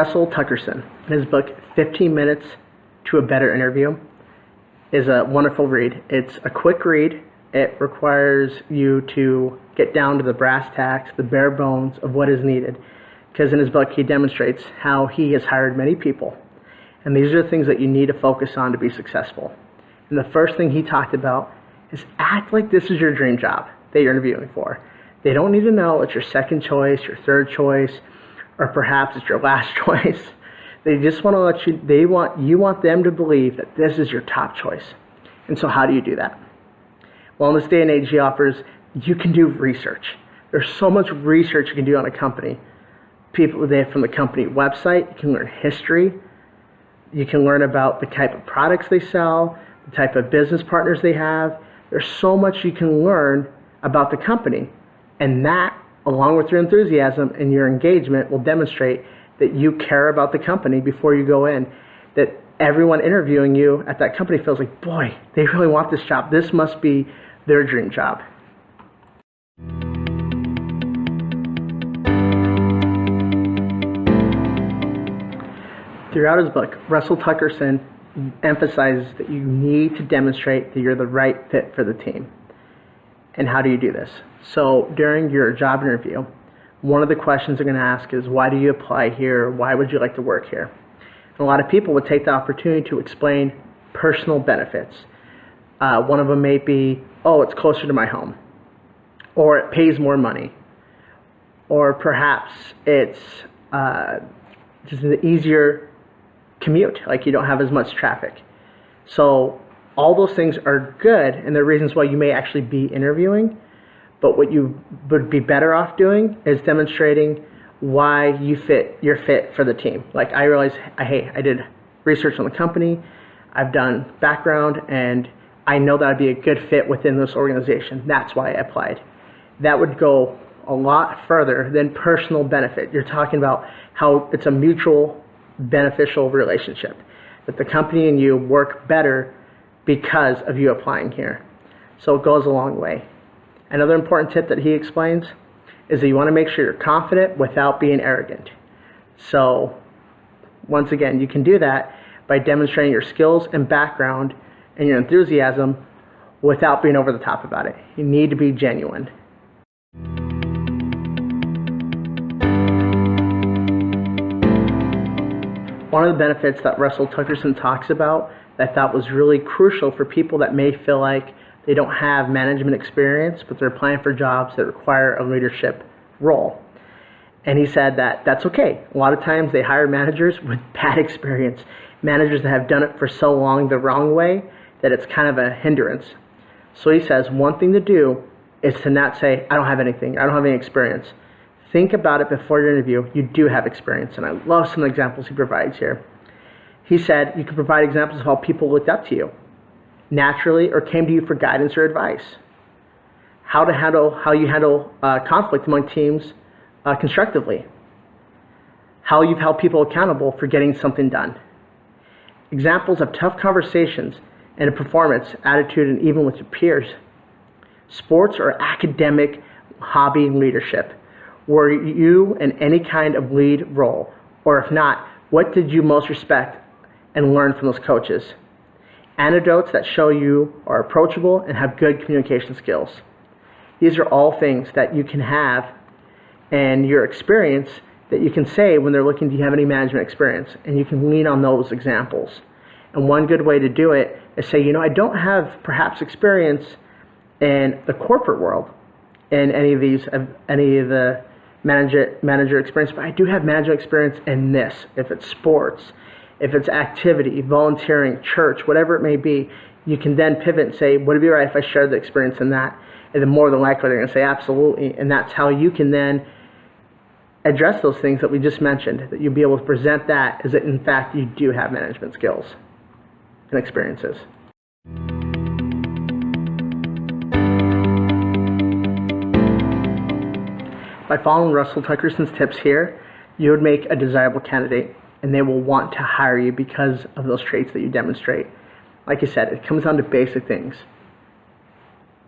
Russell Tuckerton, in his book 15 Minutes to a Better Interview, is a wonderful read. It's a quick read. It requires you to get down to the brass tacks, the bare bones of what is needed. Because in his book, he demonstrates how he has hired many people. And these are the things that you need to focus on to be successful. And the first thing he talked about is act like this is your dream job that you're interviewing for. They don't need to know it's your second choice, your third choice, or perhaps it's your last choice. They just want to you want them to believe that this is your top choice. And so how do you do that? Well, in this day and age, he offers you can do research. There's so much research you can do on a company. People there from the company website, you can learn history. You can learn about the type of products they sell, the type of business partners they have. There's so much you can learn about the company. And that, along with your enthusiasm and your engagement, will demonstrate that you care about the company before you go in. That everyone interviewing you at that company feels like, boy, they really want this job. This must be their dream job. Throughout his book, Russell Tuckerton emphasizes that you need to demonstrate that you're the right fit for the team. And how do you do this? So during your job interview, one of the questions they're going to ask is, why do you apply here? Why would you like to work here? And a lot of people would take the opportunity to explain personal benefits. One of them may be, oh, it's closer to my home, or it pays more money, or perhaps it's just an easier commute, like you don't have as much traffic. So all those things are good, and they're reasons why you may actually be interviewing. But what you would be better off doing is demonstrating why you're fit for the team. Like I realized, hey, I did research on the company, I've done background, and I know that I'd be a good fit within this organization. That's why I applied. That would go a lot further than personal benefit. You're talking about how it's a mutual beneficial relationship, that the company and you work better because of you applying here. So it goes a long way. Another important tip that he explains is that you want to make sure you're confident without being arrogant. So once again, you can do that by demonstrating your skills and background and your enthusiasm without being over the top about it. You need to be genuine. One of the benefits that Russell Tuckerton talks about that I thought was really crucial for people that may feel like they don't have management experience, but they're applying for jobs that require a leadership role. And he said that that's okay. A lot of times they hire managers with bad experience, managers that have done it for so long the wrong way that it's kind of a hindrance. So he says one thing to do is to not say, I don't have anything, I don't have any experience. Think about it before your interview. You do have experience, and I love some of the examples he provides here. He said you can provide examples of how people looked up to you naturally or came to you for guidance or advice. How you handle conflict among teams constructively. How you've held people accountable for getting something done. Examples of tough conversations and a performance, attitude, and even with your peers. Sports or academic hobby leadership. Were you in any kind of lead role? Or if not, what did you most respect and learn from those coaches? Anecdotes that show you are approachable and have good communication skills. These are all things that you can have and your experience that you can say when they're looking, do you have any management experience? And you can lean on those examples. And one good way to do it is say, I don't have perhaps experience in the corporate world in any of the manager experience, but I do have management experience in this. If it's sports, if it's activity, volunteering, church, whatever it may be, you can then pivot and say, would it be right if I shared the experience in that? And then more than likely they're going to say absolutely. And that's how you can then address those things that we just mentioned, that you'll be able to present that as that in fact you do have management skills and experiences. By following Russell Tuckerton's tips here, you would make a desirable candidate, and they will want to hire you because of those traits that you demonstrate. Like I said, it comes down to basic things.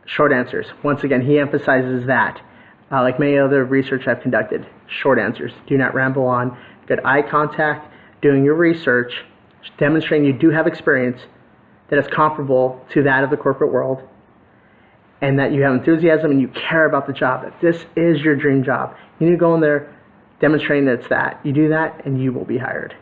Short answers. Once again, he emphasizes that. Like many other research I've conducted, short answers. Do not ramble on. good eye contact, doing your research, demonstrating you do have experience that is comparable to that of the corporate world, and that you have enthusiasm and you care about the job, that this is your dream job. You need to go in there demonstrating that it's that. You do that and you will be hired.